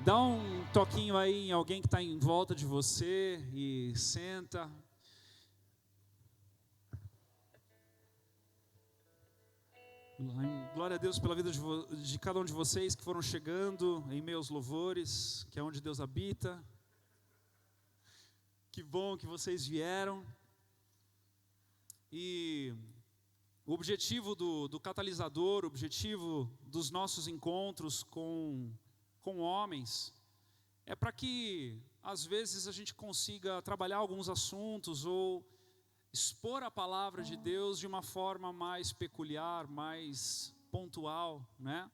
Dá um toquinho aí em alguém que está em volta de você e senta. Glória a Deus pela vida de cada um de vocês que foram chegando em meus louvores, que é onde Deus habita. Que bom que vocês vieram. E o objetivo do catalisador, o objetivo dos nossos encontros com homens, é para que, às vezes, a gente consiga trabalhar alguns assuntos ou expor a palavra de Deus de uma forma mais peculiar, mais pontual, né?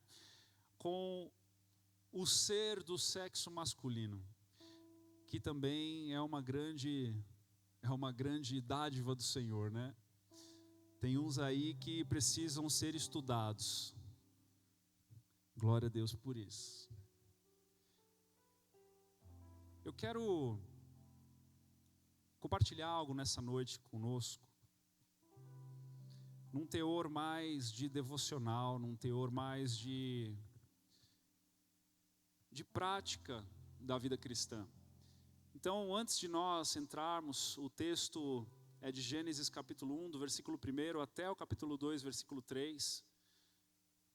Com o ser do sexo masculino, que também é uma grande dádiva do Senhor, né? Tem uns aí que precisam ser estudados. Glória a Deus por isso. Eu quero compartilhar algo nessa noite conosco, num teor mais de devocional, num teor mais de prática da vida cristã. Então, antes de nós entrarmos, o texto é de Gênesis capítulo 1, do versículo 1 até o capítulo 2, versículo 3.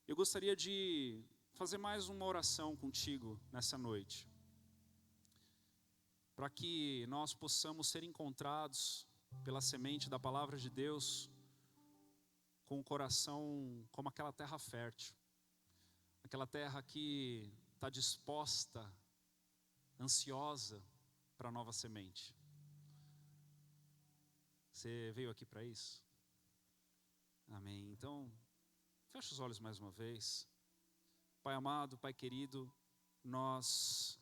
Eu gostaria de fazer mais uma oração contigo nessa noite, para que nós possamos ser encontrados pela semente da palavra de Deus, com o coração como aquela terra fértil, aquela terra que está disposta, ansiosa para a nova semente. Você veio aqui para isso? Amém. Então, fecha os olhos mais uma vez. Pai amado, Pai querido, nós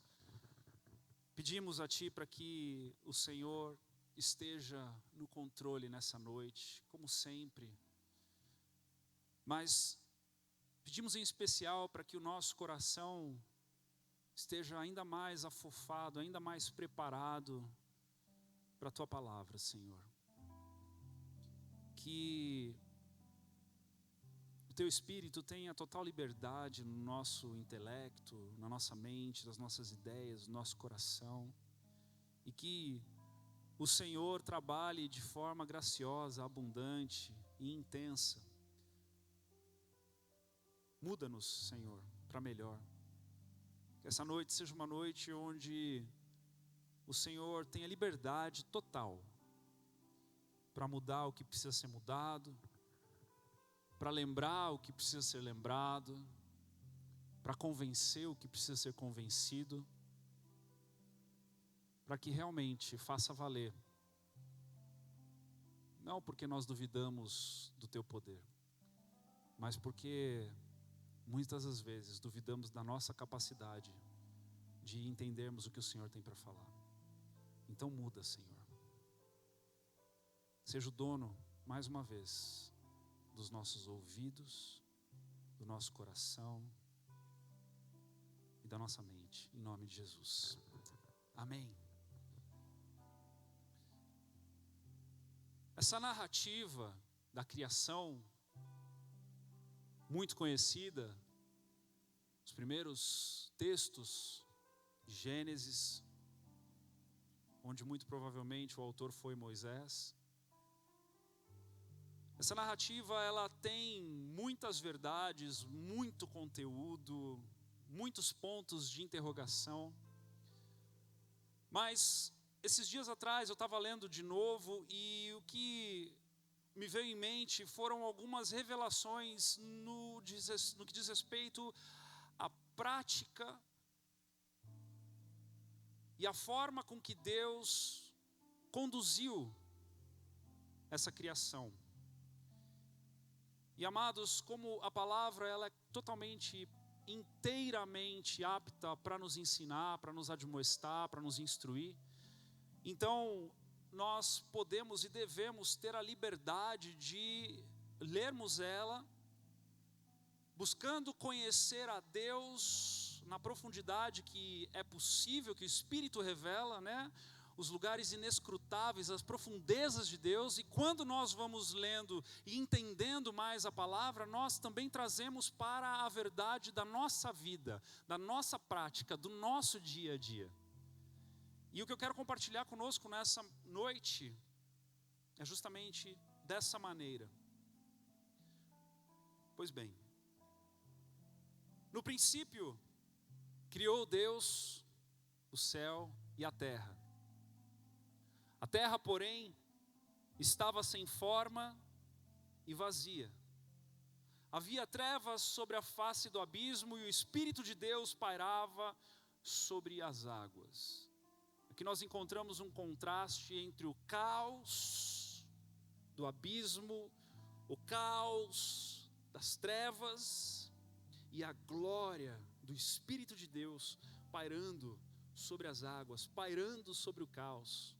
pedimos a Ti para que o Senhor esteja no controle nessa noite, como sempre. Mas pedimos em especial para que o nosso coração esteja ainda mais afofado, ainda mais preparado para a Tua palavra, Senhor. Que o Teu Espírito tenha total liberdade no nosso intelecto, na nossa mente, nas nossas ideias, no nosso coração. E que o Senhor trabalhe de forma graciosa, abundante e intensa. Muda-nos, Senhor, para melhor. Que essa noite seja uma noite onde o Senhor tenha liberdade total para mudar o que precisa ser mudado, para lembrar o que precisa ser lembrado, para convencer o que precisa ser convencido, para que realmente faça valer. Não porque nós duvidamos do Teu poder, mas porque muitas das vezes duvidamos da nossa capacidade de entendermos o que o Senhor tem para falar. Então muda, Senhor. Seja o dono, mais uma vez, dos nossos ouvidos, do nosso coração e da nossa mente, em nome de Jesus. Amém. Essa narrativa da criação, muito conhecida, os primeiros textos de Gênesis, onde muito provavelmente o autor foi Moisés. Essa narrativa, ela tem muitas verdades, muito conteúdo, muitos pontos de interrogação. Mas esses dias atrás eu estava lendo de novo e o que me veio em mente foram algumas revelações no que diz respeito à prática e a forma com que Deus conduziu essa criação. E amados, como a palavra ela é totalmente, inteiramente apta para nos ensinar, para nos admoestar, para nos instruir, então nós podemos e devemos ter a liberdade de lermos ela, buscando conhecer a Deus na profundidade que é possível, que o Espírito revela, né? os lugares inescrutáveis, as profundezas de Deus, e quando nós vamos lendo e entendendo mais a palavra, nós também trazemos para a verdade da nossa vida, da nossa prática, do nosso dia a dia. E o que eu quero compartilhar conosco nessa noite é justamente dessa maneira. Pois bem, no princípio, criou Deus o céu e a terra. A terra, porém, estava sem forma e vazia. Havia trevas sobre a face do abismo e o Espírito de Deus pairava sobre as águas. Aqui nós encontramos um contraste entre o caos do abismo, o caos das trevas e a glória do Espírito de Deus pairando sobre as águas, pairando sobre o caos.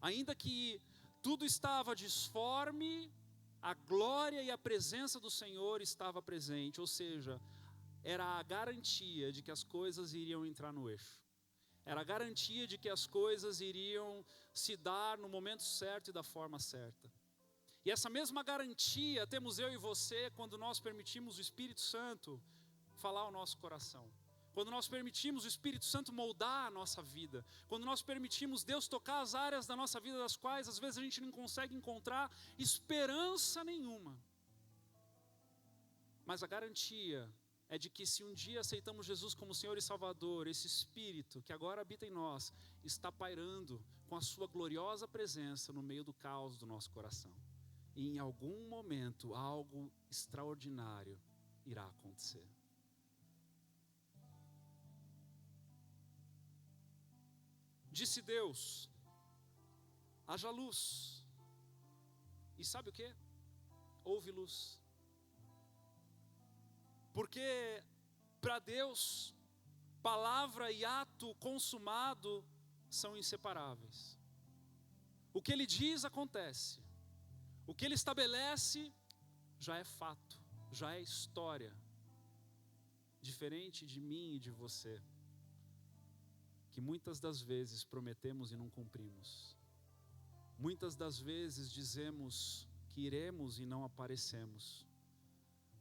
Ainda que tudo estava disforme, a glória e a presença do Senhor estava presente, ou seja, era a garantia de que as coisas iriam entrar no eixo. Era a garantia de que as coisas iriam se dar no momento certo e da forma certa. E essa mesma garantia temos eu e você quando nós permitimos o Espírito Santo falar ao nosso coração. Quando nós permitimos o Espírito Santo moldar a nossa vida, quando nós permitimos Deus tocar as áreas da nossa vida das quais às vezes a gente não consegue encontrar esperança nenhuma. Mas a garantia é de que se um dia aceitamos Jesus como Senhor e Salvador, esse Espírito que agora habita em nós, está pairando com a sua gloriosa presença no meio do caos do nosso coração. E em algum momento algo extraordinário irá acontecer. Disse Deus, haja luz. E sabe o que? Houve luz. Porque para Deus, palavra e ato consumado são inseparáveis. O que Ele diz acontece. O que Ele estabelece já é fato, já é história. Diferente de mim e de você, que muitas das vezes prometemos e não cumprimos. Muitas das vezes dizemos que iremos e não aparecemos.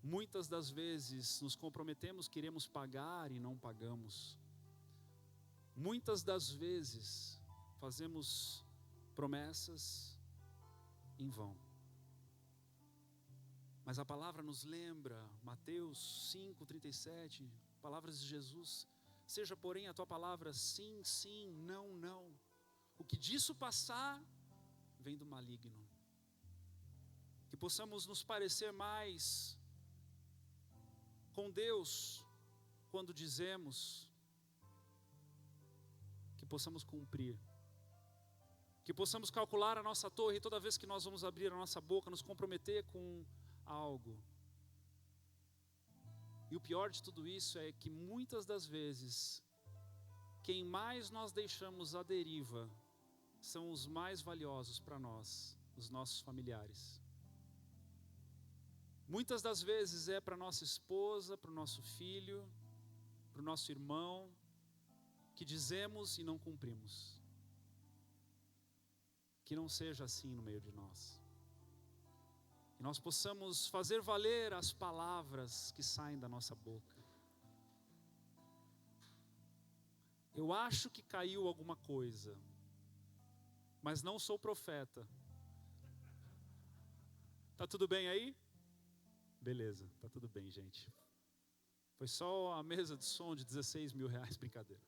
Muitas das vezes nos comprometemos que iremos pagar e não pagamos. Muitas das vezes fazemos promessas em vão. Mas a palavra nos lembra, Mateus 5:37, palavras de Jesus: seja, porém, a tua palavra sim, sim, não, não. O que disso passar, vem do maligno. Que possamos nos parecer mais com Deus quando dizemos, que possamos cumprir. Que possamos calcular a nossa torre toda vez que nós vamos abrir a nossa boca, nos comprometer com algo. E o pior de tudo isso é que muitas das vezes, quem mais nós deixamos à deriva, são os mais valiosos para nós, os nossos familiares. Muitas das vezes é para nossa esposa, para o nosso filho, para o nosso irmão, que dizemos e não cumprimos. Que não seja assim no meio de nós. Que nós possamos fazer valer as palavras que saem da nossa boca. Eu acho que caiu alguma coisa, mas não sou profeta. Tá tudo bem aí? Beleza, tá tudo bem, gente. Foi só a mesa de som de 16 mil reais, brincadeira.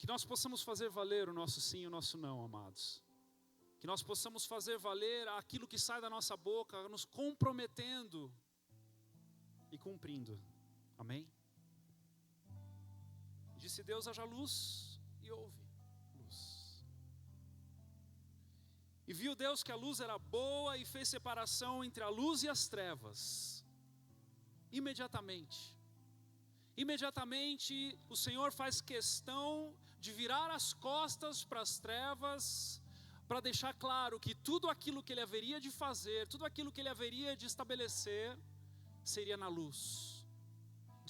Que nós possamos fazer valer o nosso sim e o nosso não, amados. Que nós possamos fazer valer aquilo que sai da nossa boca, nos comprometendo e cumprindo. Amém? Disse Deus, haja luz, e houve luz. E viu Deus que a luz era boa e fez separação entre a luz e as trevas. Imediatamente o Senhor faz questão de virar as costas para as trevas, para deixar claro que tudo aquilo que Ele haveria de fazer, tudo aquilo que Ele haveria de estabelecer, seria na luz.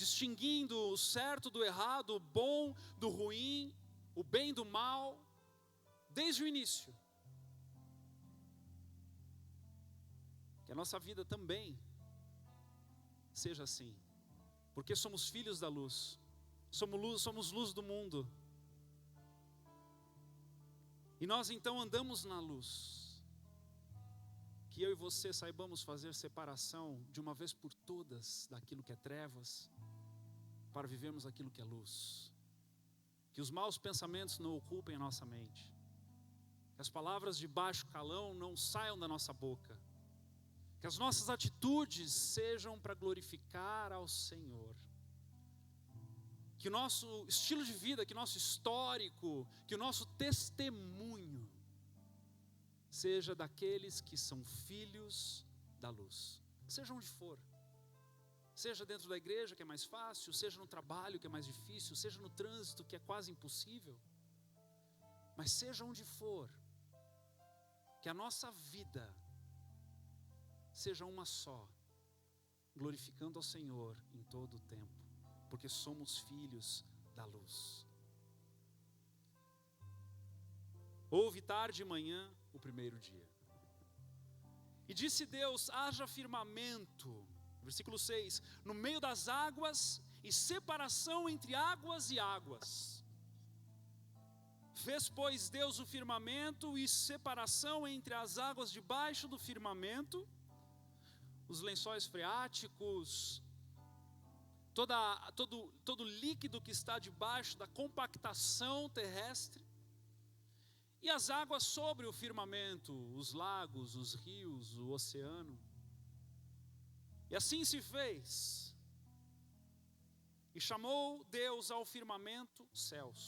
distinguindo o certo do errado, o bom do ruim, o bem do mal, desde o início. Que a nossa vida também seja assim, porque somos filhos da luz, somos luz do mundo, e nós então andamos na luz. Que eu e você saibamos fazer separação de uma vez por todas daquilo que é trevas, para vivermos aquilo que é luz. Que os maus pensamentos não ocupem a nossa mente, que as palavras de baixo calão não saiam da nossa boca, que as nossas atitudes sejam para glorificar ao Senhor, que o nosso estilo de vida, que o nosso histórico, que o nosso testemunho seja daqueles que são filhos da luz, seja onde for, seja dentro da igreja, que é mais fácil, seja no trabalho, que é mais difícil, seja no trânsito, que é quase impossível, mas seja onde for, que a nossa vida seja uma só, glorificando ao Senhor em todo o tempo, porque somos filhos da luz. Houve tarde e manhã o primeiro dia, e disse Deus: haja firmamento, versículo 6, no meio das águas, e separação entre águas e águas. Fez, pois, Deus o firmamento e separação entre as águas debaixo do firmamento, os lençóis freáticos, todo líquido que está debaixo da compactação terrestre, e as águas sobre o firmamento, os lagos, os rios, o oceano. E assim se fez. E chamou Deus ao firmamento céus.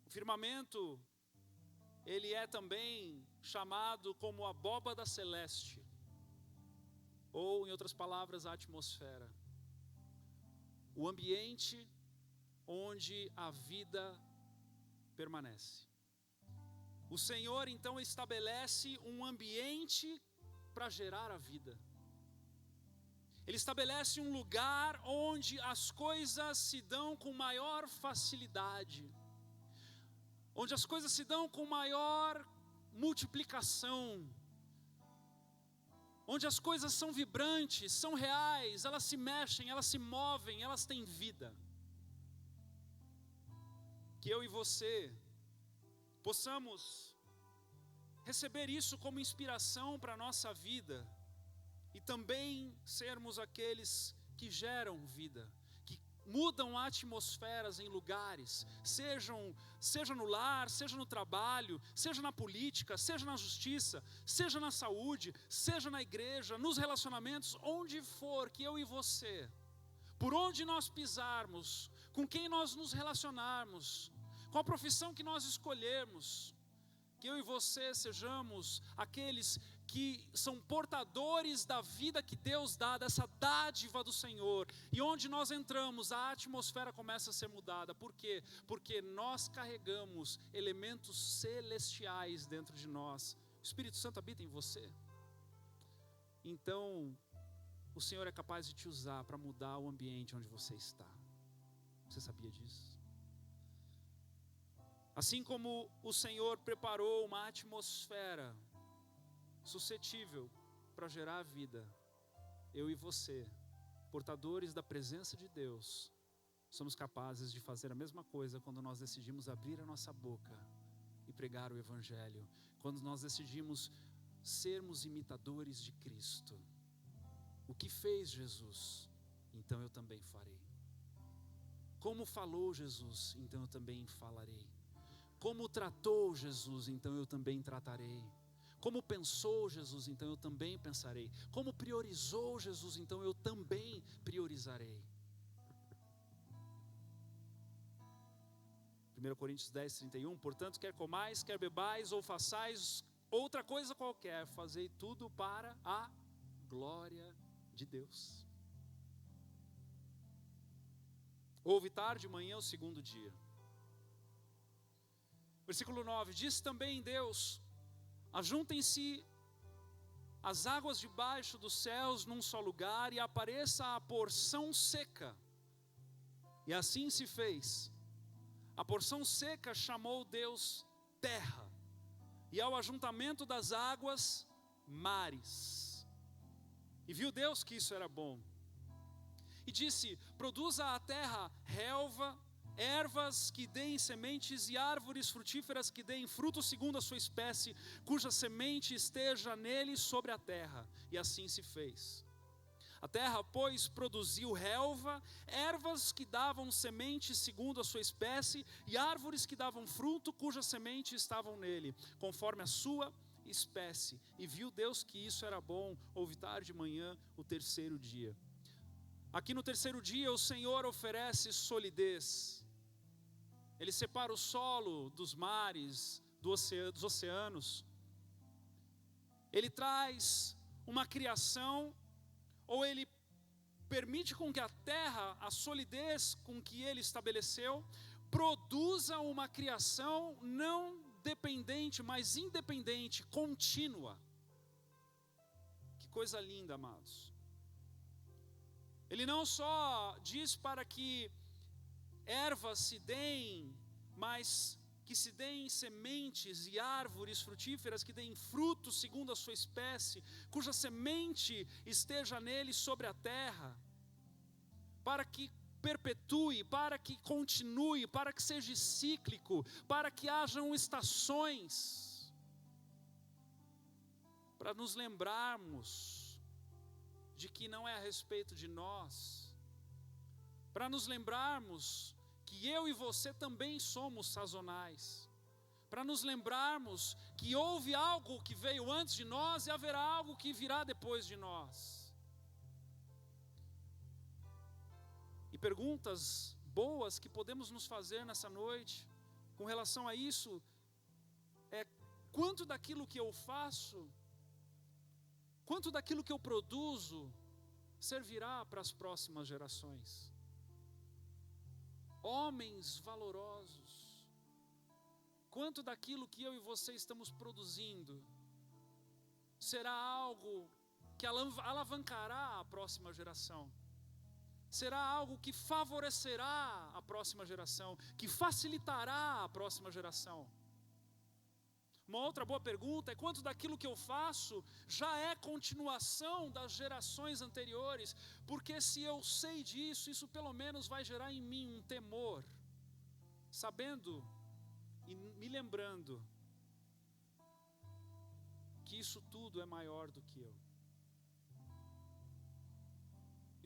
O firmamento, ele é também chamado como abóbada celeste, ou, em outras palavras, a atmosfera. O ambiente onde a vida permanece. O Senhor então estabelece um ambiente para gerar a vida. Ele estabelece um lugar onde as coisas se dão com maior facilidade, onde as coisas se dão com maior multiplicação, onde as coisas são vibrantes, são reais, elas se mexem, elas se movem, elas têm vida. Que eu e você possamos receber isso como inspiração para a nossa vida, e também sermos aqueles que geram vida, que mudam atmosferas em lugares, seja no lar, seja no trabalho, seja na política, seja na justiça, seja na saúde, seja na igreja, nos relacionamentos, onde for, que eu e você, por onde nós pisarmos, com quem nós nos relacionarmos, com a profissão que nós escolhermos, que eu e você sejamos aqueles que são portadores da vida que Deus dá, dessa dádiva do Senhor, e onde nós entramos, a atmosfera começa a ser mudada. Por quê? Porque nós carregamos elementos celestiais dentro de nós. O Espírito Santo habita em você. Então, o Senhor é capaz de te usar para mudar o ambiente onde você está. Você sabia disso? Assim como o Senhor preparou uma atmosfera suscetível para gerar vida, eu e você, portadores da presença de Deus, somos capazes de fazer a mesma coisa quando nós decidimos abrir a nossa boca e pregar o Evangelho, quando nós decidimos sermos imitadores de Cristo. O que fez Jesus, então eu também farei. Como falou Jesus, então eu também falarei. Como tratou Jesus, então eu também tratarei. Como pensou Jesus, então eu também pensarei. Como priorizou Jesus, então eu também priorizarei. 1 Coríntios 10, 31, portanto, quer comais, quer bebais, ou façais outra coisa qualquer, fazei tudo para a glória de Deus. Houve tarde e manhã o segundo dia. Versículo 9, diz também Deus: ajuntem-se as águas debaixo dos céus num só lugar, e apareça a porção seca. E assim se fez. A porção seca chamou Deus terra, e ao ajuntamento das águas, mares. E viu Deus que isso era bom. E disse: produza a terra relva, ervas que deem sementes e árvores frutíferas que deem fruto segundo a sua espécie, cuja semente esteja nele sobre a terra. E assim se fez. A terra, pois, produziu relva, ervas que davam semente segundo a sua espécie, e árvores que davam fruto, cuja semente estavam nele, conforme a sua espécie. E viu Deus que isso era bom. Houve tarde e manhã o terceiro dia. Aqui no terceiro dia o Senhor oferece solidez. Ele separa o solo dos mares, dos oceanos. Ele traz uma criação, ou ele permite com que a terra, a solidez com que ele estabeleceu, produza uma criação não dependente, mas independente, contínua. Que coisa linda, amados. Ele não só diz para que ervas se deem, mas que se deem sementes e árvores frutíferas que deem fruto segundo a sua espécie, cuja semente esteja nele sobre a terra, para que perpetue, para que continue, para que seja cíclico, para que hajam estações, para nos lembrarmos de que não é a respeito de nós, para nos lembrarmos que eu e você também somos sazonais, para nos lembrarmos que houve algo que veio antes de nós e haverá algo que virá depois de nós. E perguntas boas que podemos nos fazer nessa noite com relação a isso é: quanto daquilo que eu faço, quanto daquilo que eu produzo servirá para as próximas gerações? Homens valorosos, quanto daquilo que eu e você estamos produzindo será algo que alavancará a próxima geração? Será algo que favorecerá a próxima geração, que facilitará a próxima geração? Uma outra boa pergunta é: quanto daquilo que eu faço já é continuação das gerações anteriores? Porque se eu sei disso, isso pelo menos vai gerar em mim um temor, sabendo e me lembrando que isso tudo é maior do que eu.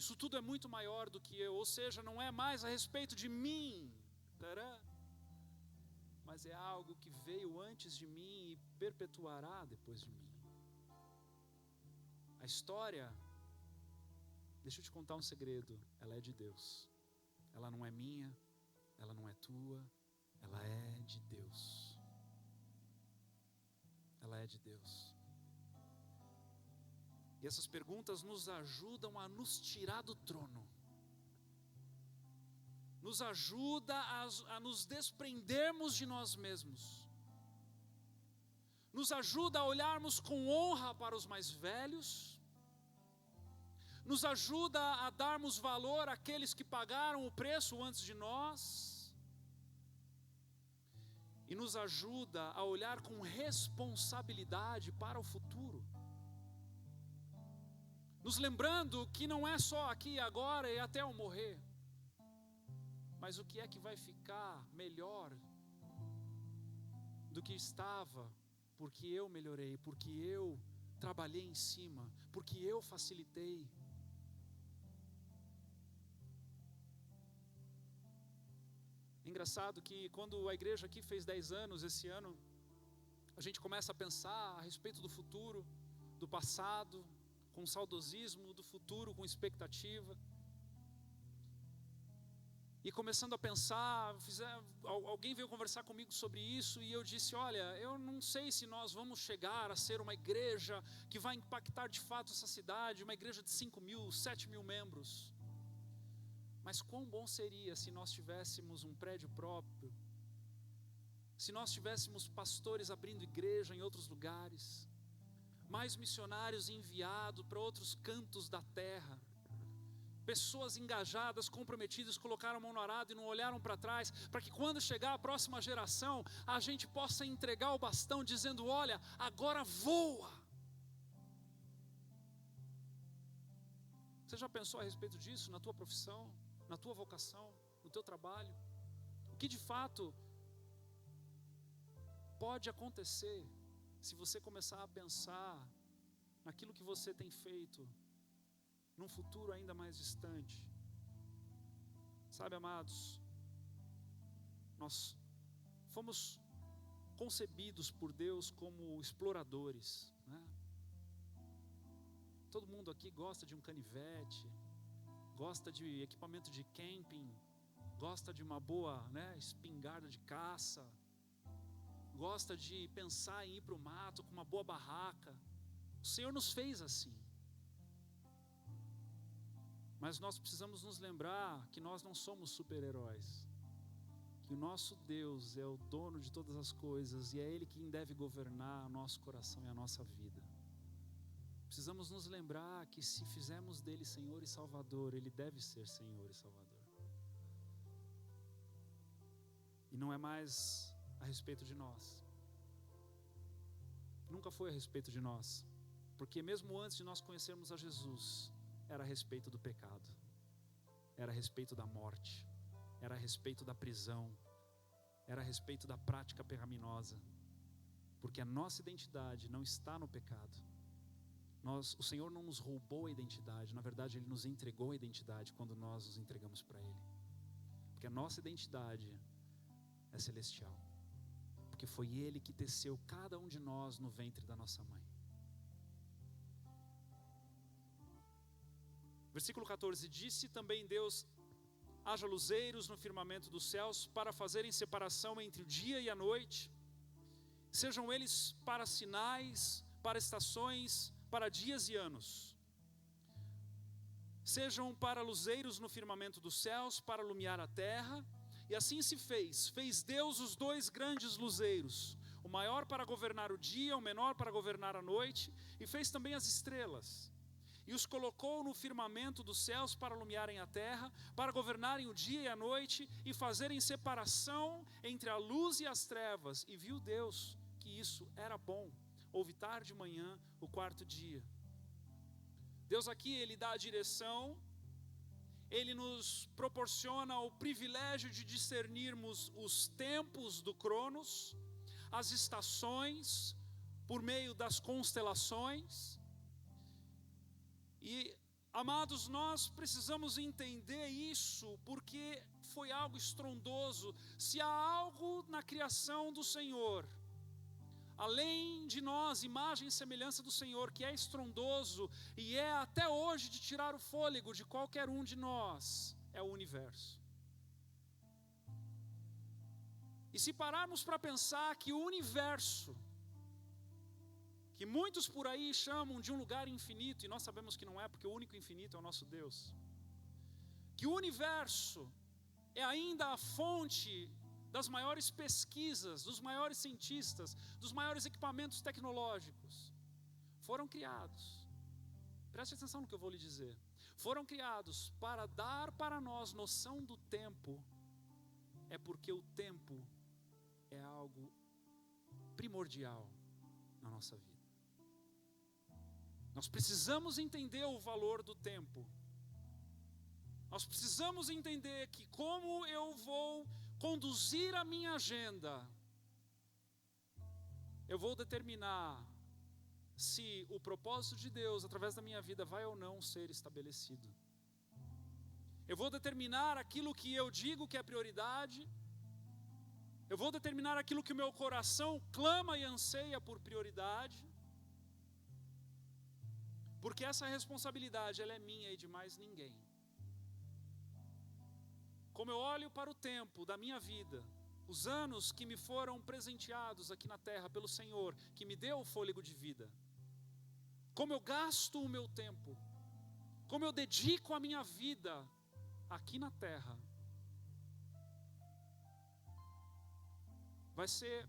Isso tudo é muito maior do que eu, ou seja, não é mais a respeito de mim, mas é algo que veio antes de mim e perpetuará depois de mim. A história, deixa eu te contar um segredo, ela é de Deus. Ela não é minha, ela não é tua, ela é de Deus. Ela é de Deus. E essas perguntas nos ajudam a nos tirar do trono, nos ajuda a nos desprendermos de nós mesmos, nos ajuda a olharmos com honra para os mais velhos, nos ajuda a darmos valor àqueles que pagaram o preço antes de nós, e nos ajuda a olhar com responsabilidade para o futuro, nos lembrando que não é só aqui e agora e até eu morrer, mas o que é que vai ficar melhor do que estava, porque eu melhorei, porque eu trabalhei em cima, porque eu facilitei. É engraçado que quando a igreja aqui fez 10 anos esse ano, a gente começa a pensar a respeito do futuro, do passado, com saudosismo, do futuro com expectativa. E começando a pensar, alguém veio conversar comigo sobre isso, e eu disse: olha, eu não sei se nós vamos chegar a ser uma igreja que vai impactar de fato essa cidade, uma igreja de 5.000, 7.000 membros. Mas quão bom seria se nós tivéssemos um prédio próprio, se nós tivéssemos pastores abrindo igreja em outros lugares. mais missionários enviados para outros cantos da terra. Pessoas engajadas, comprometidas, colocaram a mão no arado e não olharam para trás, para que quando chegar a próxima geração, a gente possa entregar o bastão dizendo: olha, agora voa. Você já pensou a respeito disso na tua profissão, na tua vocação, no teu trabalho? O que de fato pode acontecer se você começar a pensar naquilo que você tem feito num futuro ainda mais distante? Sabe, amados, nós fomos concebidos por Deus como exploradores, né? Todo mundo aqui gosta de um canivete, gosta de equipamento de camping, gosta de uma boa, né, espingarda de caça, gosta de pensar em ir para o mato com uma boa barraca. O Senhor nos fez assim. Mas nós precisamos nos lembrar que nós não somos super-heróis, que o nosso Deus é o dono de todas as coisas e é Ele quem deve governar o nosso coração e a nossa vida. Precisamos nos lembrar que se fizermos dele Senhor e Salvador, Ele deve ser Senhor e Salvador. E não é mais a respeito de nós. Nunca foi a respeito de nós. Porque mesmo antes de nós conhecermos a Jesus, era a respeito do pecado, era a respeito da morte, era a respeito da prisão, era a respeito da prática pecaminosa. Porque a nossa identidade não está no pecado. O Senhor não nos roubou a identidade, na verdade Ele nos entregou a identidade quando nós nos entregamos para Ele. Porque a nossa identidade é celestial, porque foi Ele que teceu cada um de nós no ventre da nossa mãe. Versículo 14, disse também Deus: haja luzeiros no firmamento dos céus para fazerem separação entre o dia e a noite, sejam eles para sinais, para estações, para dias e anos. Sejam para luzeiros no firmamento dos céus, para iluminar a terra. E assim se fez. Fez Deus os dois grandes luzeiros, o maior para governar o dia, o menor para governar a noite. E fez também as estrelas. E os colocou no firmamento dos céus para iluminarem a terra, para governarem o dia e a noite, e fazerem separação entre a luz e as trevas. E viu Deus que isso era bom. Houve tarde e manhã, o quarto dia. Deus aqui, Ele dá a direção, Ele nos proporciona o privilégio de discernirmos os tempos do Cronos, as estações, por meio das constelações. E, amados, nós precisamos entender isso, porque foi algo estrondoso. Se há algo na criação do Senhor, além de nós, imagem e semelhança do Senhor, que é estrondoso e é até hoje de tirar o fôlego de qualquer um de nós, é o universo. E se pararmos para pensar que o universo, que muitos por aí chamam de um lugar infinito, e nós sabemos que não é, porque o único infinito é o nosso Deus, que o universo é ainda a fonte das maiores pesquisas, dos maiores cientistas, dos maiores equipamentos tecnológicos, foram criados, preste atenção no que eu vou lhe dizer, foram criados para dar para nós noção do tempo, é porque o tempo é algo primordial na nossa vida. Nós precisamos entender o valor do tempo. Nós precisamos entender que como eu vou conduzir a minha agenda, eu vou determinar se o propósito de Deus através da minha vida vai ou não ser estabelecido. Eu vou determinar aquilo que eu digo que é prioridade. Eu vou determinar aquilo que o meu coração clama e anseia por prioridade. Porque essa responsabilidade, ela é minha e de mais ninguém. Como eu olho para o tempo da minha vida, os anos que me foram presenteados aqui na terra pelo Senhor, que me deu o fôlego de vida, como eu gasto o meu tempo, como eu dedico a minha vida aqui na terra, vai ser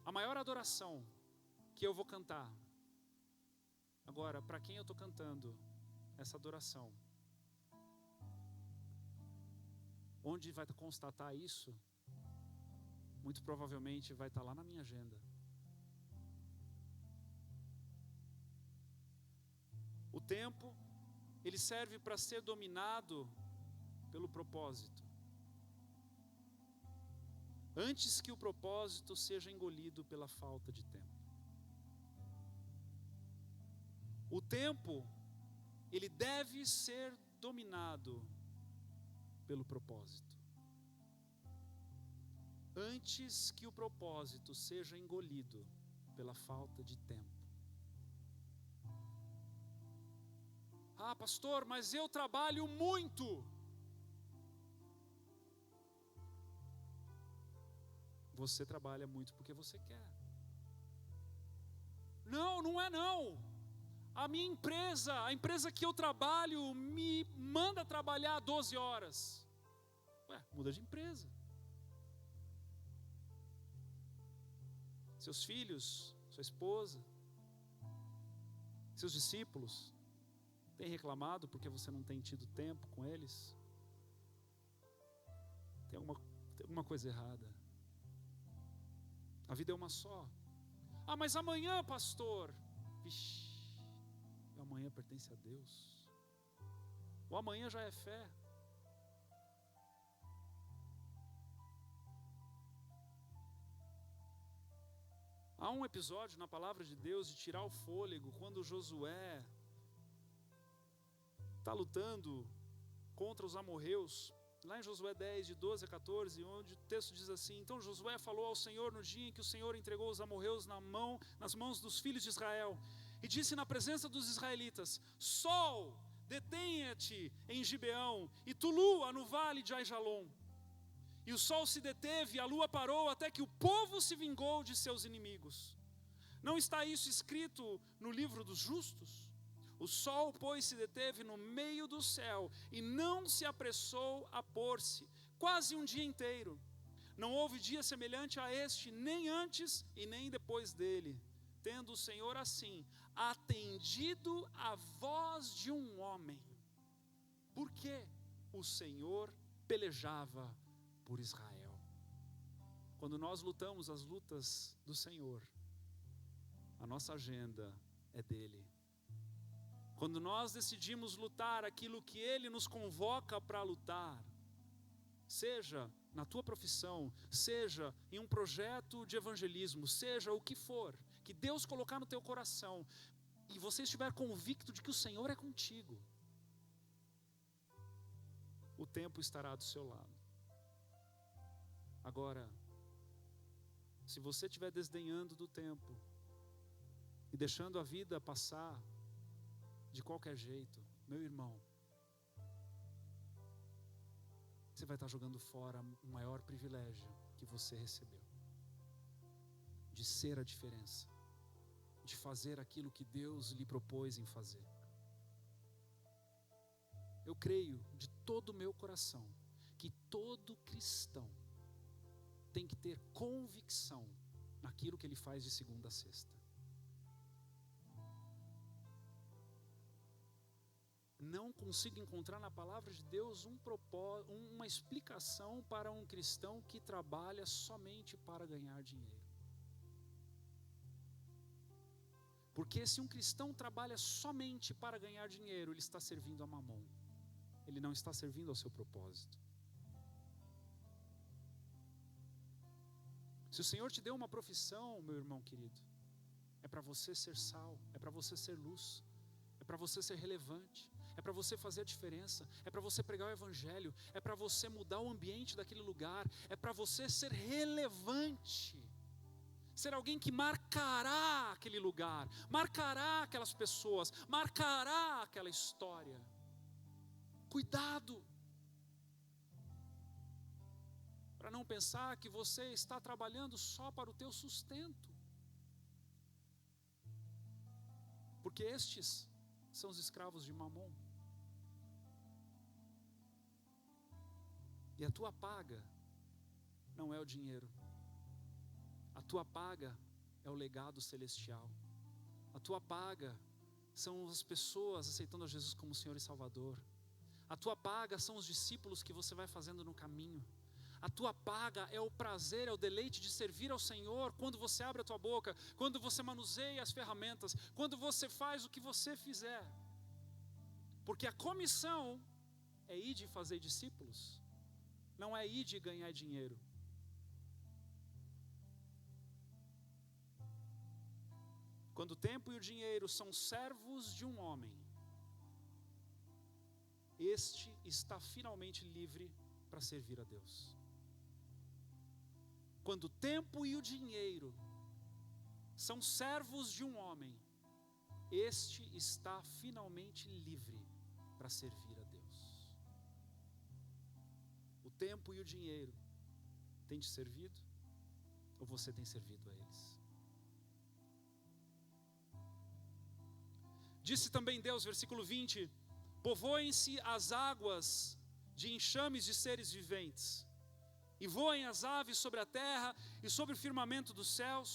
a maior adoração que eu vou cantar, Agora, para quem eu estou cantando essa adoração? Onde vai constatar isso? Muito provavelmente vai estar lá na minha agenda. O tempo, ele serve para ser dominado pelo propósito, antes que o propósito seja engolido pela falta de tempo. O tempo, ele deve ser dominado pelo propósito, antes que o propósito seja engolido pela falta de tempo. Ah, pastor, mas eu trabalho muito. Você trabalha muito porque você quer. Não, não é não. A minha empresa, a empresa que eu trabalho, me manda trabalhar 12 horas. Ué, muda de empresa. Seus filhos, sua esposa, seus discípulos, têm reclamado porque você não tem tido tempo com eles? Tem alguma coisa errada. A vida é uma só. Ah, mas amanhã, pastor. Vixe, o amanhã pertence a Deus. O amanhã já é fé. Há um episódio na palavra de Deus de tirar o fôlego, quando Josué está lutando contra os amorreus, lá em Josué 10, de 12 a 14, onde o texto diz assim: então Josué falou ao Senhor no dia em que o Senhor entregou os amorreus nas mãos dos filhos de Israel, e disse na presença dos israelitas: Sol, detenha-te em Gibeão, e tu, lua, no vale de Aijalon. E o sol se deteve, e a lua parou, até que o povo se vingou de seus inimigos. Não está isso escrito no livro dos justos? O sol, pois, se deteve no meio do céu, e não se apressou a pôr-se, quase um dia inteiro. Não houve dia semelhante a este, nem antes e nem depois dele, tendo o Senhor assim atendido a voz de um homem. Porque o Senhor pelejava por Israel. Quando nós lutamos as lutas do Senhor, a nossa agenda é dele. Quando nós decidimos lutar aquilo que Ele nos convoca para lutar, seja na tua profissão, seja em um projeto de evangelismo, seja o que for, que Deus colocar no teu coração, e você estiver convicto de que o Senhor é contigo, o tempo estará do seu lado. Agora, se você estiver desdenhando do tempo, e deixando a vida passar de qualquer jeito, meu irmão, você vai estar jogando fora o maior privilégio que você recebeu, de ser a diferença, de fazer aquilo que Deus lhe propôs em fazer. Eu creio de todo o meu coração que todo cristão tem que ter convicção naquilo que ele faz de segunda a sexta. Não consigo encontrar na palavra de Deus uma explicação para um cristão que trabalha somente para ganhar dinheiro. Porque se um cristão trabalha somente para ganhar dinheiro, ele está servindo a Mamon. Ele não está servindo ao seu propósito. Se o Senhor te deu uma profissão, meu irmão querido, é para você ser sal, é para você ser luz, é para você ser relevante, é para você fazer a diferença, é para você pregar o evangelho, é para você mudar o ambiente daquele lugar, é para você ser relevante, ser alguém que marcará aquele lugar, marcará aquelas pessoas, marcará aquela história. Cuidado para não pensar que você está trabalhando só para o teu sustento, porque estes são os escravos de Mamon. E a tua paga não é o dinheiro. A tua paga é o legado celestial. A tua paga são as pessoas aceitando a Jesus como Senhor e Salvador. A tua paga são os discípulos que você vai fazendo no caminho. A tua paga é o prazer, é o deleite de servir ao Senhor quando você abre a tua boca, quando você manuseia as ferramentas, quando você faz o que você fizer. Porque a comissão é ir de fazer discípulos, não é ir de ganhar dinheiro. Quando o tempo e o dinheiro são servos de um homem, este está finalmente livre para servir a Deus. Quando o tempo e o dinheiro são servos de um homem, este está finalmente livre para servir a Deus. O tempo e o dinheiro têm te servido? Ou você tem servido a eles? Disse também Deus, versículo 20: povoem-se as águas de enxames de seres viventes, e voem as aves sobre a terra e sobre o firmamento dos céus.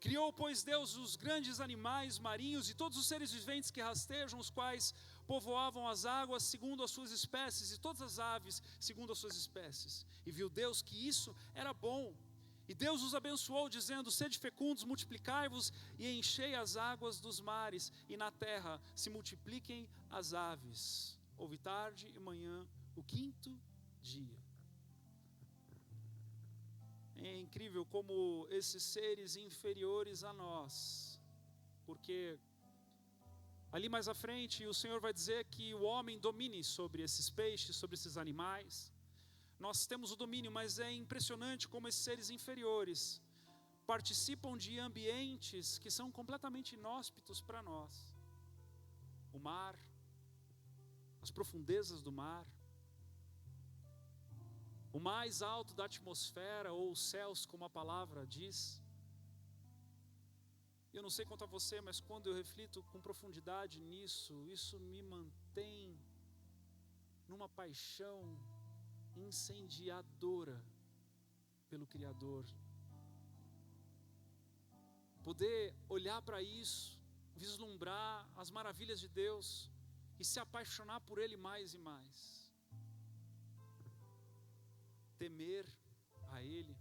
Criou, pois, Deus os grandes animais marinhos e todos os seres viventes que rastejam, os quais povoavam as águas segundo as suas espécies, e todas as aves segundo as suas espécies. E viu Deus que isso era bom. E Deus os abençoou, dizendo: sede fecundos, multiplicai-vos e enchei as águas dos mares, e na terra se multipliquem as aves. Houve tarde e manhã, o quinto dia. É incrível como esses seres inferiores a nós, porque ali mais à frente o Senhor vai dizer que o homem domine sobre esses peixes, sobre esses animais. Nós temos o domínio, mas é impressionante como esses seres inferiores participam de ambientes que são completamente inóspitos para nós. O mar, as profundezas do mar, o mais alto da atmosfera, ou os céus, como a palavra diz. Eu não sei quanto a você, mas quando eu reflito com profundidade nisso, isso me mantém numa paixão incendiadora pelo Criador. Poder olhar para isso, vislumbrar as maravilhas de Deus e se apaixonar por Ele mais e mais. Temer a Ele.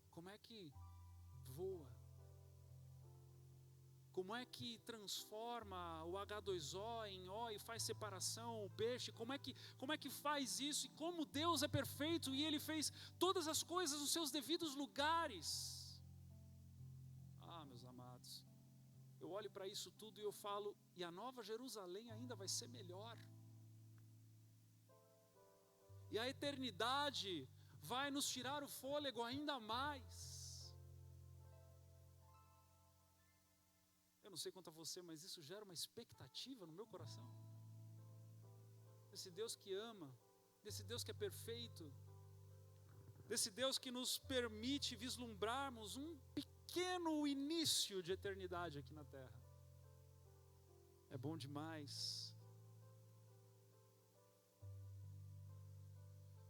Como é que voa? Como é que transforma o H2O em O e faz separação, o peixe? Como é que faz isso? E como Deus é perfeito e Ele fez todas as coisas nos seus devidos lugares. Ah, meus amados, eu olho para isso tudo e eu falo, e a Nova Jerusalém ainda vai ser melhor. E a eternidade vai nos tirar o fôlego ainda mais. Eu não sei quanto a você, mas isso gera uma expectativa no meu coração. Desse Deus que ama, desse Deus que é perfeito, desse Deus que nos permite vislumbrarmos um pequeno início de eternidade aqui na terra. É bom demais.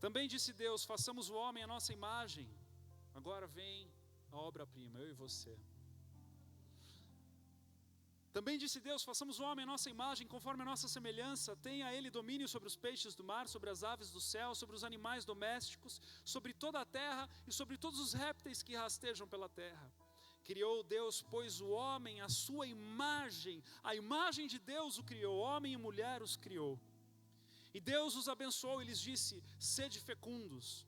Também disse Deus: façamos o homem à nossa imagem. Agora vem a obra-prima, eu e você. Também disse Deus: façamos o homem à nossa imagem, conforme a nossa semelhança. Tenha ele domínio sobre os peixes do mar, sobre as aves do céu, sobre os animais domésticos, sobre toda a terra e sobre todos os répteis que rastejam pela terra. Criou Deus, pois, o homem à sua imagem. A imagem de Deus o criou, homem e mulher os criou. E Deus os abençoou e lhes disse: sede fecundos,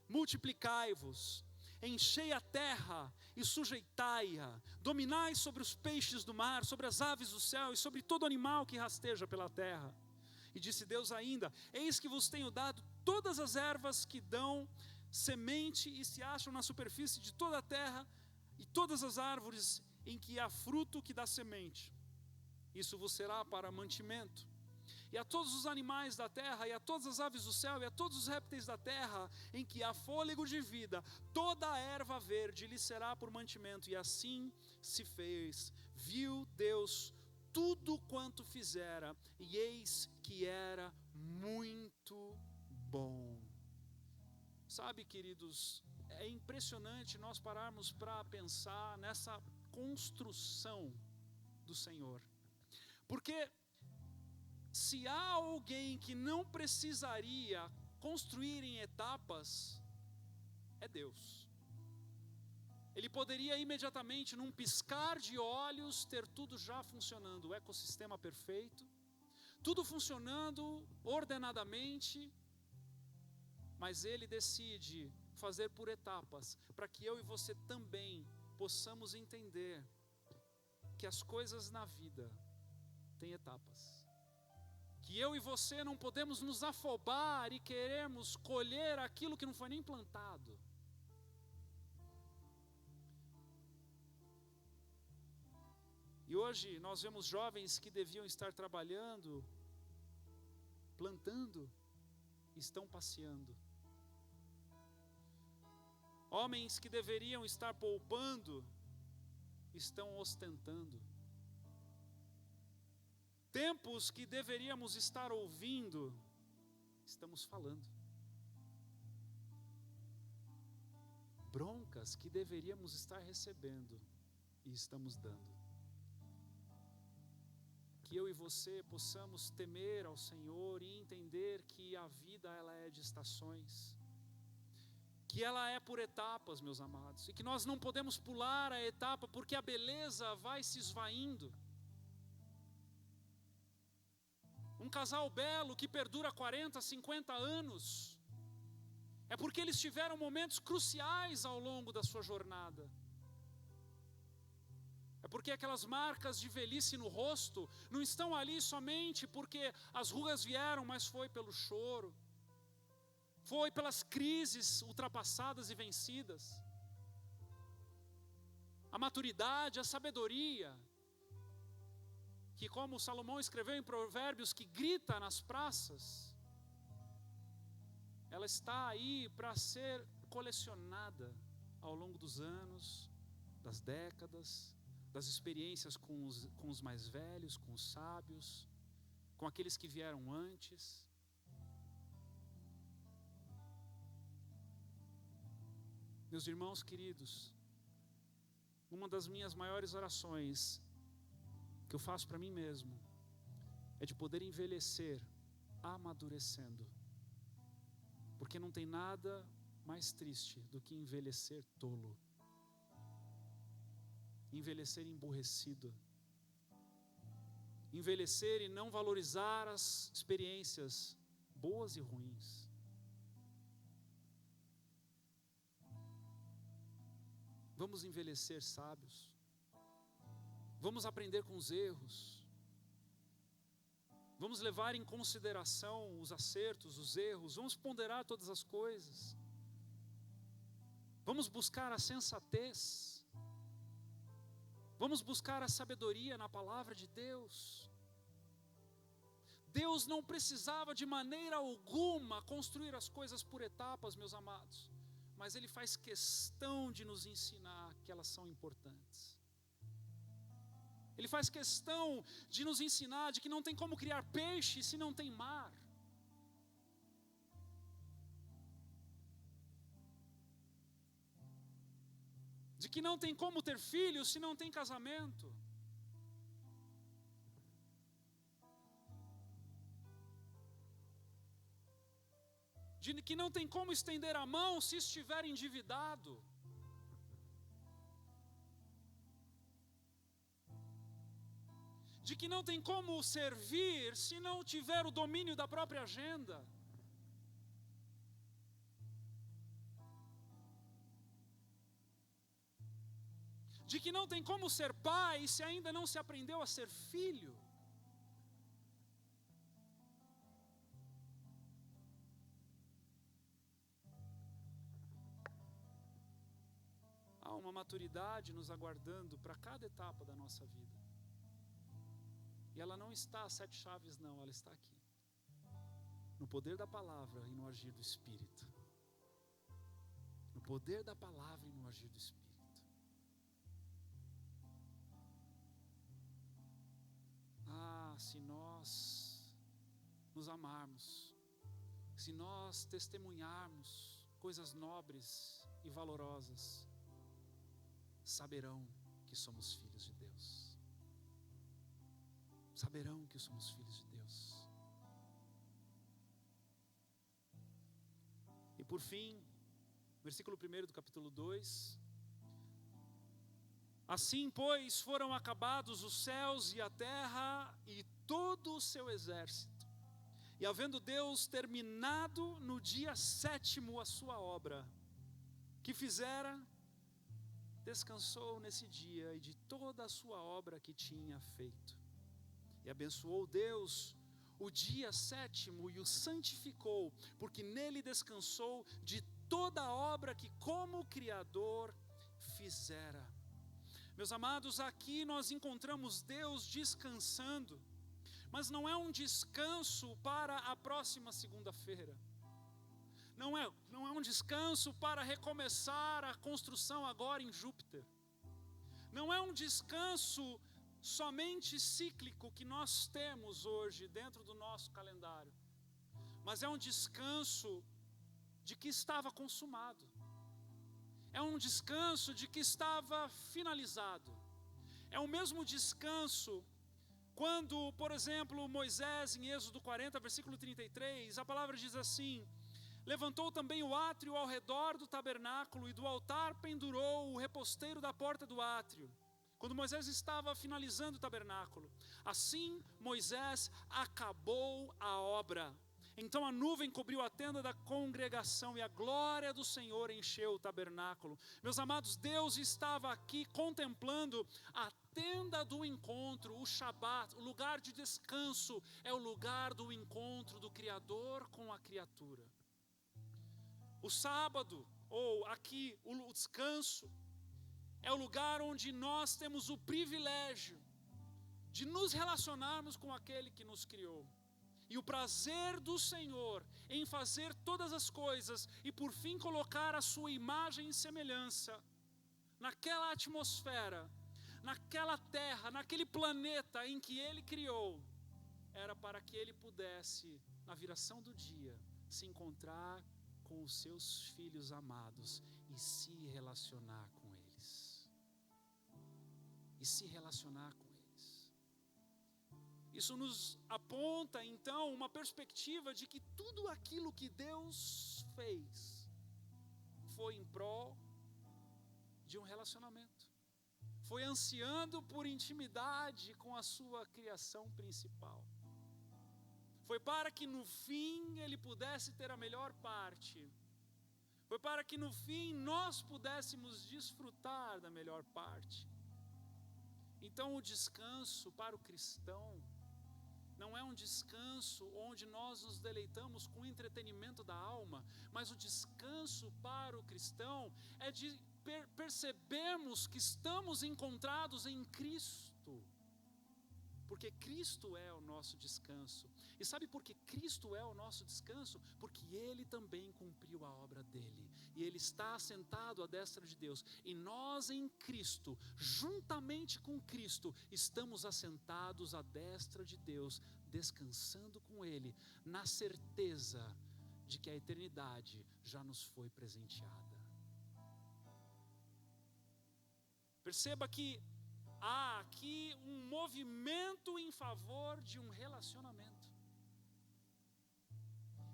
multiplicai-vos, enchei a terra e sujeitai-a, dominai sobre os peixes do mar, sobre as aves do céu e sobre todo animal que rasteja pela terra. E disse Deus ainda: eis que vos tenho dado todas as ervas que dão semente e se acham na superfície de toda a terra, e todas as árvores em que há fruto que dá semente. Isso vos será para mantimento. E a todos os animais da terra, e a todas as aves do céu, e a todos os répteis da terra, em que há fôlego de vida, toda a erva verde lhe será por mantimento. E assim se fez. Viu Deus tudo quanto fizera, e eis que era muito bom. Sabe, queridos, é impressionante nós pararmos para pensar nessa construção do Senhor. Porque se há alguém que não precisaria construir em etapas, é Deus. Ele poderia imediatamente, num piscar de olhos, ter tudo já funcionando, o ecossistema perfeito, tudo funcionando ordenadamente, mas Ele decide fazer por etapas, para que eu e você também possamos entender que as coisas na vida têm etapas. Que eu e você não podemos nos afobar e queremos colher aquilo que não foi nem plantado. E hoje nós vemos jovens que deviam estar trabalhando, plantando, estão passeando. Homens que deveriam estar poupando, estão ostentando. Tempos que deveríamos estar ouvindo, estamos falando. Broncas que deveríamos estar recebendo, e estamos dando. Que eu e você possamos temer ao Senhor e entender que a vida ela é de estações. Que ela é por etapas, meus amados. E que nós não podemos pular a etapa porque a beleza vai se esvaindo. Um casal belo que perdura 40, 50 anos, é porque eles tiveram momentos cruciais ao longo da sua jornada. É porque aquelas marcas de velhice no rosto não estão ali somente porque as rugas vieram, mas foi pelo choro, foi pelas crises ultrapassadas e vencidas. A maturidade, a sabedoria, que como Salomão escreveu em Provérbios, que grita nas praças, ela está aí para ser colecionada ao longo dos anos, das décadas, das experiências com os mais velhos, com os sábios, com aqueles que vieram antes. Meus irmãos queridos, uma das minhas maiores orações que eu faço para mim mesmo é de poder envelhecer amadurecendo, porque não tem nada mais triste do que envelhecer tolo, envelhecer emburrecido, envelhecer e não valorizar as experiências boas e ruins. Vamos envelhecer sábios. Vamos aprender com os erros. Vamos levar em consideração os acertos, os erros. Vamos ponderar todas as coisas. Vamos buscar a sensatez. Vamos buscar a sabedoria na palavra de Deus. Deus não precisava de maneira alguma construir as coisas por etapas, meus amados. Mas Ele faz questão de nos ensinar que elas são importantes. Ele faz questão de nos ensinar de que não tem como criar peixe se não tem mar. De que não tem como ter filhos se não tem casamento. De que não tem como estender a mão se estiver endividado. De que não tem como servir se não tiver o domínio da própria agenda. De que não tem como ser pai se ainda não se aprendeu a ser filho. Há uma maturidade nos aguardando para cada etapa da nossa vida. E ela não está a 7 chaves não, ela está aqui. No poder da palavra e no agir do Espírito. No poder da palavra e no agir do Espírito. Ah, se nós nos amarmos, se nós testemunharmos coisas nobres e valorosas, saberão que somos filhos de Deus. Saberão que somos filhos de Deus. E por fim, versículo 1 do capítulo 2. Assim, pois, foram acabados os céus e a terra e todo o seu exército. E havendo Deus terminado no dia 7º a sua obra, que fizera, descansou nesse dia e de toda a sua obra que tinha feito. E abençoou Deus o dia 7º e o santificou, porque nele descansou de toda a obra que como Criador fizera. Meus amados, aqui nós encontramos Deus descansando, mas não é um descanso para a próxima segunda-feira. Não é um descanso para recomeçar a construção agora em Júpiter. Não é um descanso somente cíclico que nós temos hoje dentro do nosso calendário, mas é um descanso de que estava consumado. É um descanso de que estava finalizado. É o mesmo descanso quando, por exemplo, Moisés, em Êxodo 40, versículo 33, a palavra diz assim: levantou também o átrio ao redor do tabernáculo e do altar pendurou o reposteiro da porta do átrio. Quando Moisés estava finalizando o tabernáculo, assim Moisés acabou a obra. Então a nuvem cobriu a tenda da congregação e a glória do Senhor encheu o tabernáculo. Meus amados, Deus estava aqui contemplando a tenda do encontro, o Shabat, o lugar de descanso, é o lugar do encontro do Criador com a criatura. O sábado, ou aqui o descanso, é o lugar onde nós temos o privilégio de nos relacionarmos com aquele que nos criou. E o prazer do Senhor em fazer todas as coisas e por fim colocar a sua imagem e semelhança naquela atmosfera, naquela terra, naquele planeta em que Ele criou, era para que Ele pudesse, na viração do dia, se encontrar com os seus filhos amados e se relacionar com eles. E se relacionar com eles. Isso nos aponta, então, uma perspectiva de que tudo aquilo que Deus fez foi em prol de um relacionamento. Foi ansiando por intimidade com a sua criação principal. Foi para que no fim Ele pudesse ter a melhor parte. Foi para que no fim nós pudéssemos desfrutar da melhor parte. Então o descanso para o cristão não é um descanso onde nós nos deleitamos com o entretenimento da alma, mas o descanso para o cristão é de percebermos que estamos encontrados em Cristo, porque Cristo é o nosso descanso. E sabe por que Cristo é o nosso descanso? Porque Ele também cumpriu a obra dele, e Ele está assentado à destra de Deus, e nós em Cristo, juntamente com Cristo, estamos assentados à destra de Deus, descansando com Ele, na certeza de que a eternidade já nos foi presenteada. Perceba que há aqui um movimento em favor de um relacionamento.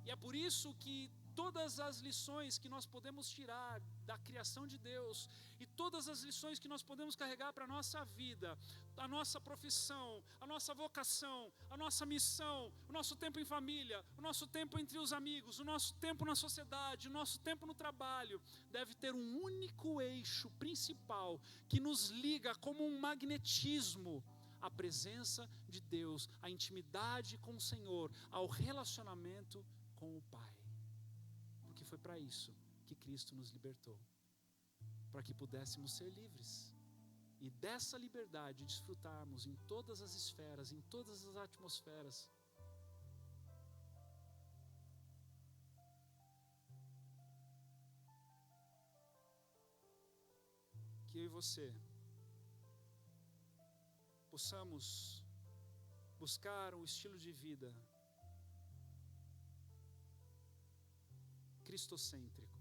E é por isso que todas as lições que nós podemos tirar da criação de Deus e todas as lições que nós podemos carregar para a nossa vida, a nossa profissão, a nossa vocação, a nossa missão, o nosso tempo em família, o nosso tempo entre os amigos, o nosso tempo na sociedade, o nosso tempo no trabalho, deve ter um único eixo principal que nos liga como um magnetismo à presença de Deus, à intimidade com o Senhor, ao relacionamento com o Pai. Porque foi para isso que Cristo nos libertou, para que pudéssemos ser livres e dessa liberdade desfrutarmos em todas as esferas, em todas as atmosferas. Que eu e você possamos buscar um estilo de vida cristocêntrico,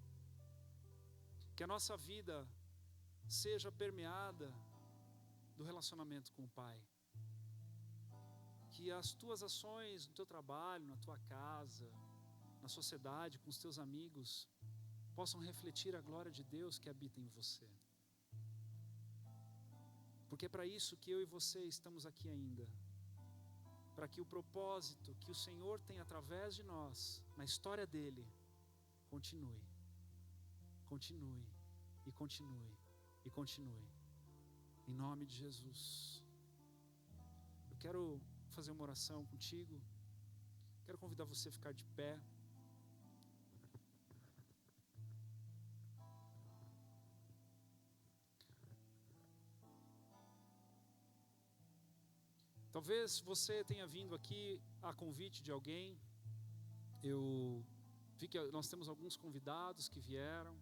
que a nossa vida seja permeada do relacionamento com o Pai. Que as tuas ações no teu trabalho, na tua casa, na sociedade, com os teus amigos, possam refletir a glória de Deus que habita em você. Porque é para isso que eu e você estamos aqui ainda. Para que o propósito que o Senhor tem através de nós, na história dele, continue. Continue, e continue, e continue. Em nome de Jesus. Eu quero fazer uma oração contigo. Quero convidar você a ficar de pé. Talvez você tenha vindo aqui a convite de alguém. Eu vi que nós temos alguns convidados que vieram.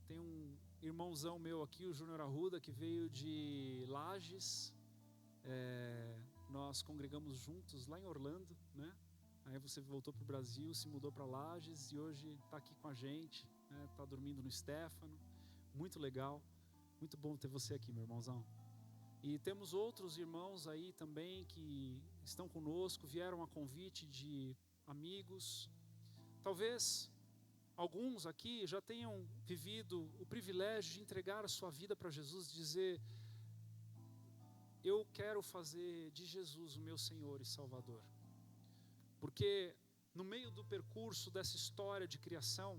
Tem um irmãozão meu aqui, o Júnior Arruda, que veio de Lages. Nós congregamos juntos lá em Orlando, né? Aí você voltou para o Brasil, se mudou para Lages e hoje está aqui com a gente, né? Está dormindo no Stefano. Muito legal, muito bom ter você aqui, meu irmãozão. E temos outros irmãos aí também que estão conosco, vieram a convite de amigos. Talvez alguns aqui já tenham vivido o privilégio de entregar a sua vida para Jesus, dizer: eu quero fazer de Jesus o meu Senhor e Salvador. Porque no meio do percurso dessa história de criação,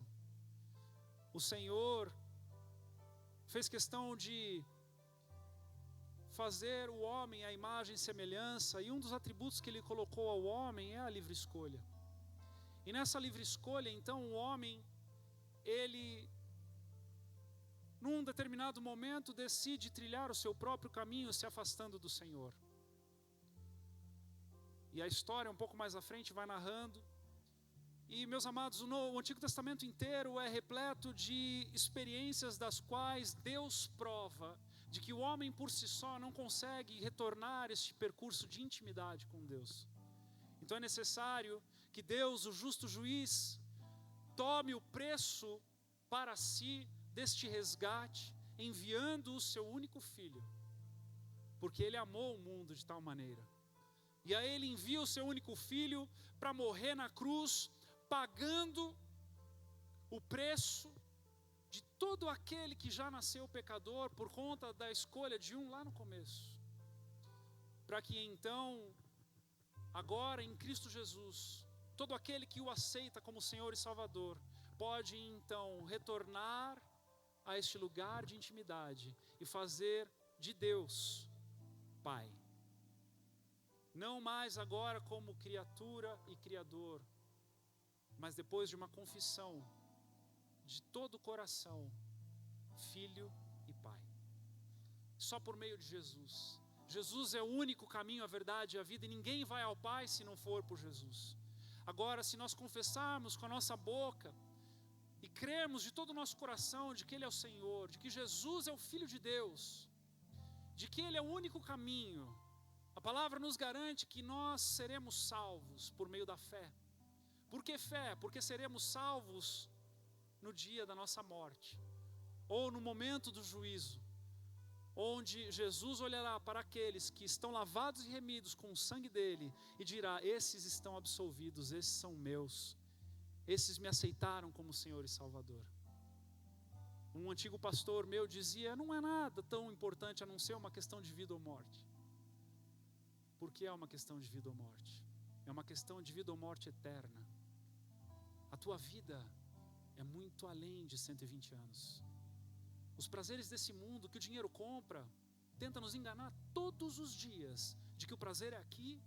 o Senhor fez questão de fazer o homem à imagem e semelhança, e um dos atributos que ele colocou ao homem é a livre escolha. E nessa livre escolha, então, o homem, ele, num determinado momento, decide trilhar o seu próprio caminho, se afastando do Senhor. E a história, um pouco mais à frente, vai narrando. E, meus amados, o Antigo Testamento inteiro é repleto de experiências das quais Deus prova de que o homem por si só não consegue retornar este percurso de intimidade com Deus. Então é necessário que Deus, o justo juiz, tome o preço para si deste resgate, enviando o seu único filho, porque ele amou o mundo de tal maneira. E aí ele envia o seu único filho para morrer na cruz, pagando o preço de todo aquele que já nasceu pecador por conta da escolha de um lá no começo. Para que então, agora em Cristo Jesus, todo aquele que o aceita como Senhor e Salvador, pode então retornar a este lugar de intimidade e fazer de Deus Pai. Não mais agora como criatura e criador, mas depois de uma confissão de todo o coração, Filho e Pai. Só por meio de Jesus. Jesus é o único caminho, a verdade e a vida, e ninguém vai ao Pai se não for por Jesus. Agora, se nós confessarmos com a nossa boca e cremos de todo o nosso coração de que Ele é o Senhor, de que Jesus é o Filho de Deus, de que Ele é o único caminho, a palavra nos garante que nós seremos salvos por meio da fé. Por que fé? Porque seremos salvos no dia da nossa morte, ou no momento do juízo, onde Jesus olhará para aqueles que estão lavados e remidos com o sangue dele e dirá: esses estão absolvidos, esses são meus, esses me aceitaram como Senhor e Salvador. Um antigo pastor meu dizia: não é nada tão importante a não ser uma questão de vida ou morte. Por que é uma questão de vida ou morte? É uma questão de vida ou morte eterna. A tua vida é muito além de 120 anos. Os prazeres desse mundo que o dinheiro compra, tenta nos enganar todos os dias, de que o prazer é aqui,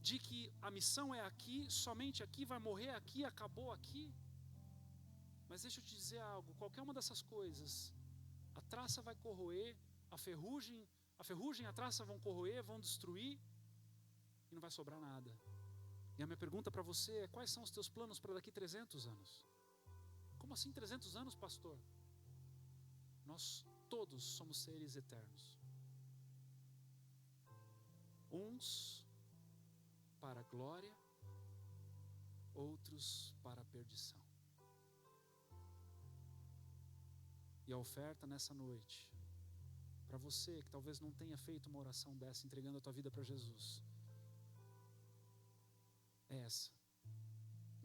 de que a missão é aqui, somente aqui, vai morrer aqui, acabou aqui. Mas deixa eu te dizer algo, qualquer uma dessas coisas, a traça vai corroer, a ferrugem, a traça vão corroer, vão destruir, e não vai sobrar nada. E a minha pergunta para você é: quais são os teus planos para daqui 300 anos? Como assim 300 anos, pastor? Nós todos somos seres eternos. Uns para a glória, outros para a perdição. E a oferta nessa noite, para você que talvez não tenha feito uma oração dessa, entregando a tua vida para Jesus, é essa: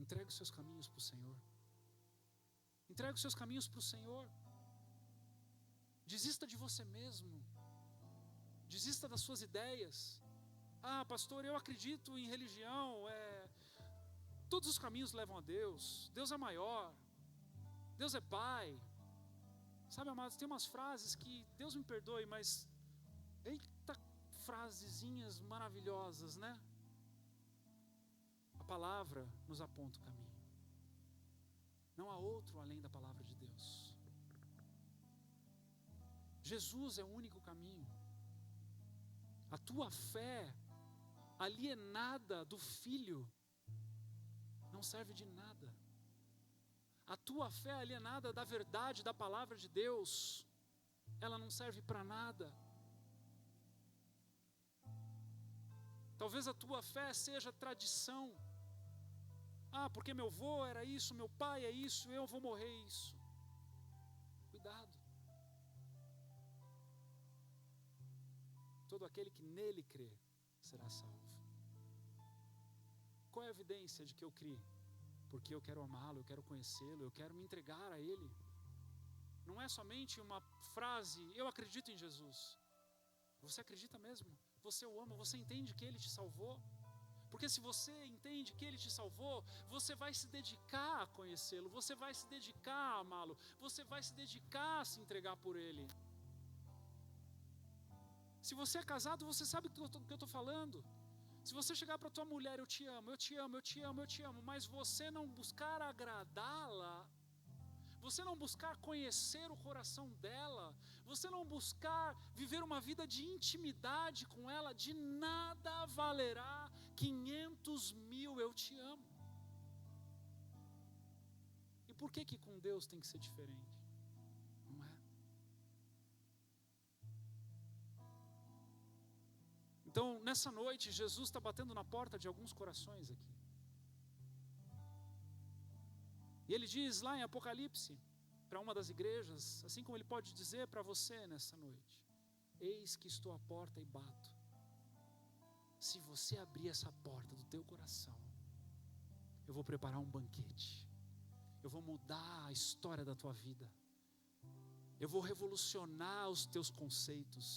entregue os seus caminhos para o Senhor. Entregue os seus caminhos para o Senhor. Desista de você mesmo. Desista das suas ideias. Ah, pastor, eu acredito em religião. Todos os caminhos levam a Deus. Deus é maior. Deus é Pai. Sabe, amados, tem umas frases que, Deus me perdoe, mas eita, frasezinhas maravilhosas, né? A palavra nos aponta o caminho. Não há outro além da palavra de Deus. Jesus é o único caminho. A tua fé alienada do Filho não serve de nada. A tua fé alienada da verdade da palavra de Deus, ela não serve para nada. Talvez a tua fé seja tradição. Ah, porque meu avô era isso, meu pai é isso, eu vou morrer isso. Cuidado. Todo aquele que nele crê será salvo. Qual é a evidência de que eu criei? Porque eu quero amá-lo, eu quero conhecê-lo, eu quero me entregar a ele. Não é somente uma frase, eu acredito em Jesus. Você acredita mesmo? Você o ama, você entende que ele te salvou? Porque se você entende que ele te salvou, você vai se dedicar a conhecê-lo, você vai se dedicar a amá-lo, você vai se dedicar a se entregar por ele. Se você é casado, você sabe do que eu estou falando. Se você chegar para a tua mulher, eu te amo, eu te amo, eu te amo, eu te amo, mas você não buscar agradá-la, você não buscar conhecer o coração dela, você não buscar viver uma vida de intimidade com ela, de nada valerá 500.000 eu te amo. E por que com Deus tem que ser diferente? Não é? Então, nessa noite, Jesus está batendo na porta de alguns corações aqui. E ele diz lá em Apocalipse, para uma das igrejas, assim como ele pode dizer para você nessa noite: eis que estou à porta e bato. Se você abrir essa porta do teu coração, eu vou preparar um banquete. Eu vou mudar a história da tua vida. Eu vou revolucionar os teus conceitos.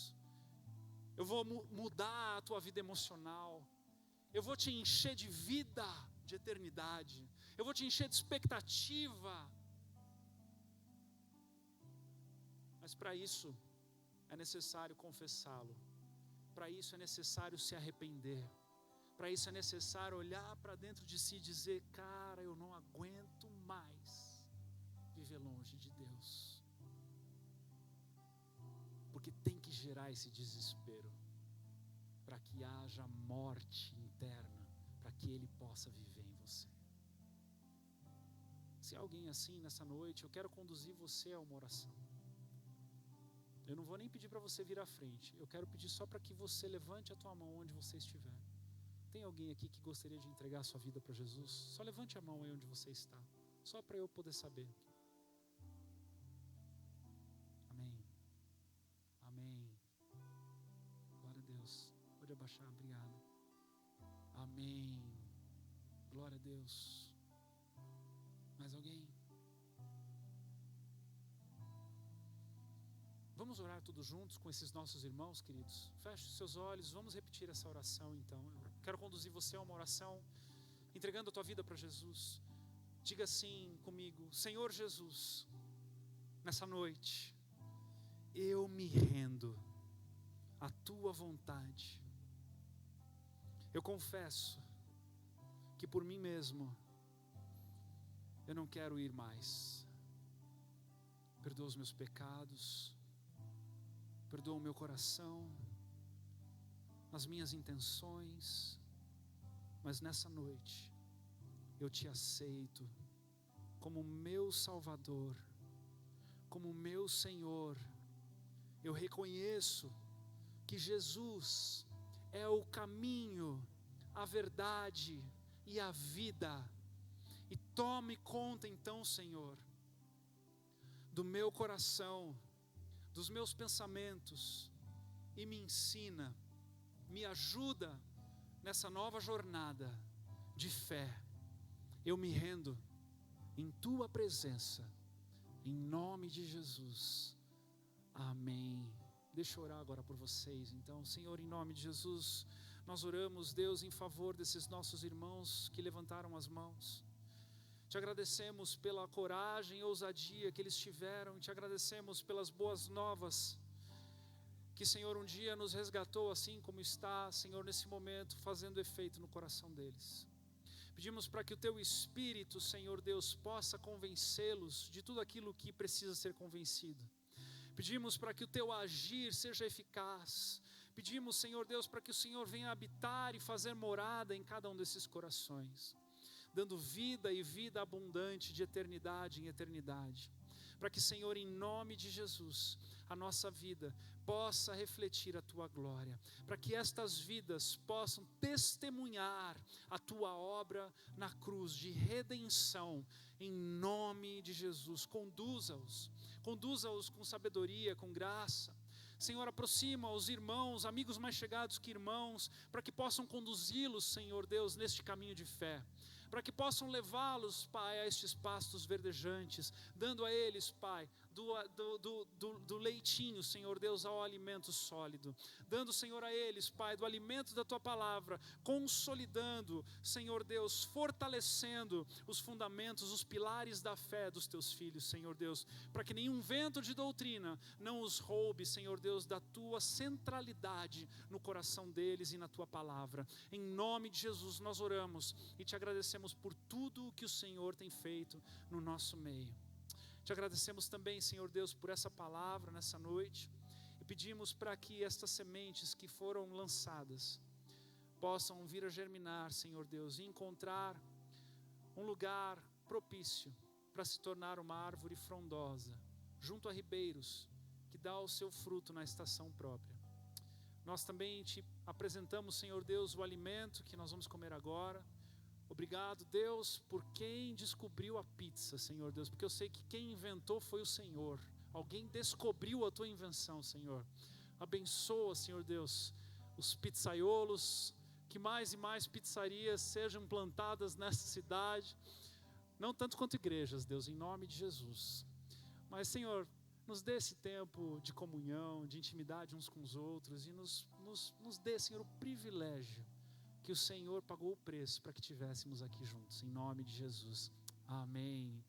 Eu vou mudar a tua vida emocional. Eu vou te encher de vida, de eternidade. Eu vou te encher de expectativa. Mas para isso é necessário confessá-lo. Para isso é necessário se arrepender. Para isso é necessário olhar para dentro de si e dizer: cara, eu não aguento mais viver longe de Deus. Porque tem que gerar esse desespero, para que haja morte interna, para que Ele possa viver em você. Se há alguém assim nessa noite, eu quero conduzir você a uma oração. Eu não vou nem pedir para você vir à frente, eu quero pedir só para que você levante a tua mão onde você estiver. Tem alguém aqui que gostaria de entregar a sua vida para Jesus? Só levante a mão aí onde você está, só para eu poder saber. Amém. Amém. Glória a Deus. Pode abaixar, obrigado. Amém. Glória a Deus. Mais alguém? Vamos orar todos juntos com esses nossos irmãos, queridos. Feche os seus olhos, vamos repetir essa oração então. Eu quero conduzir você a uma oração, entregando a tua vida para Jesus. Diga assim comigo: Senhor Jesus, nessa noite, eu me rendo à tua vontade. Eu confesso que por mim mesmo eu não quero ir mais. Perdoa os meus pecados, perdoa o meu coração, as minhas intenções, mas nessa noite eu te aceito como meu Salvador, como meu Senhor. Eu reconheço que Jesus é o caminho, a verdade e a vida. E tome conta então, Senhor, do meu coração, dos meus pensamentos e me ensina, me ajuda nessa nova jornada de fé. Eu me rendo em tua presença, em nome de Jesus, amém. Deixa eu orar agora por vocês. Então, Senhor, em nome de Jesus, nós oramos, Deus, em favor desses nossos irmãos que levantaram as mãos. Te agradecemos pela coragem e ousadia que eles tiveram, e te agradecemos pelas boas novas, que, Senhor, um dia nos resgatou assim como está, Senhor, nesse momento, fazendo efeito no coração deles. Pedimos para que o Teu Espírito, Senhor Deus, possa convencê-los de tudo aquilo que precisa ser convencido. Pedimos para que o Teu agir seja eficaz. Pedimos, Senhor Deus, para que o Senhor venha habitar e fazer morada em cada um desses corações, dando vida e vida abundante de eternidade em eternidade. Para que, Senhor, em nome de Jesus, a nossa vida possa refletir a Tua glória, para que estas vidas possam testemunhar a Tua obra na cruz de redenção, em nome de Jesus. Conduza-os com sabedoria, com graça. Senhor, aproxima os irmãos, amigos mais chegados que irmãos, para que possam conduzi-los, Senhor Deus, neste caminho de fé, para que possam levá-los, Pai, a estes pastos verdejantes, dando a eles, Pai, do leitinho, Senhor Deus, ao alimento sólido, dando, Senhor, a eles, Pai, do alimento da Tua palavra, consolidando, Senhor Deus, fortalecendo os fundamentos, os pilares da fé dos Teus filhos, Senhor Deus, para que nenhum vento de doutrina não os roube, Senhor Deus, da Tua centralidade no coração deles e na Tua palavra. Em nome de Jesus nós oramos e Te agradecemos por tudo o que o Senhor tem feito no nosso meio. Te agradecemos também, Senhor Deus, por essa palavra nessa noite, e pedimos para que estas sementes que foram lançadas possam vir a germinar, Senhor Deus, e encontrar um lugar propício para se tornar uma árvore frondosa, junto a ribeiros, que dá o seu fruto na estação própria. Nós também Te apresentamos, Senhor Deus, o alimento que nós vamos comer agora. Obrigado, Deus, por quem descobriu a pizza, Senhor Deus, porque eu sei que quem inventou foi o Senhor. Alguém descobriu a Tua invenção, Senhor. Abençoa, Senhor Deus, os pizzaiolos, que mais e mais pizzarias sejam plantadas nessa cidade, não tanto quanto igrejas, Deus, em nome de Jesus. Mas, Senhor, nos dê esse tempo de comunhão, de intimidade uns com os outros, e nos dê, Senhor, o privilégio que o Senhor pagou o preço para que estivéssemos aqui juntos, em nome de Jesus, amém.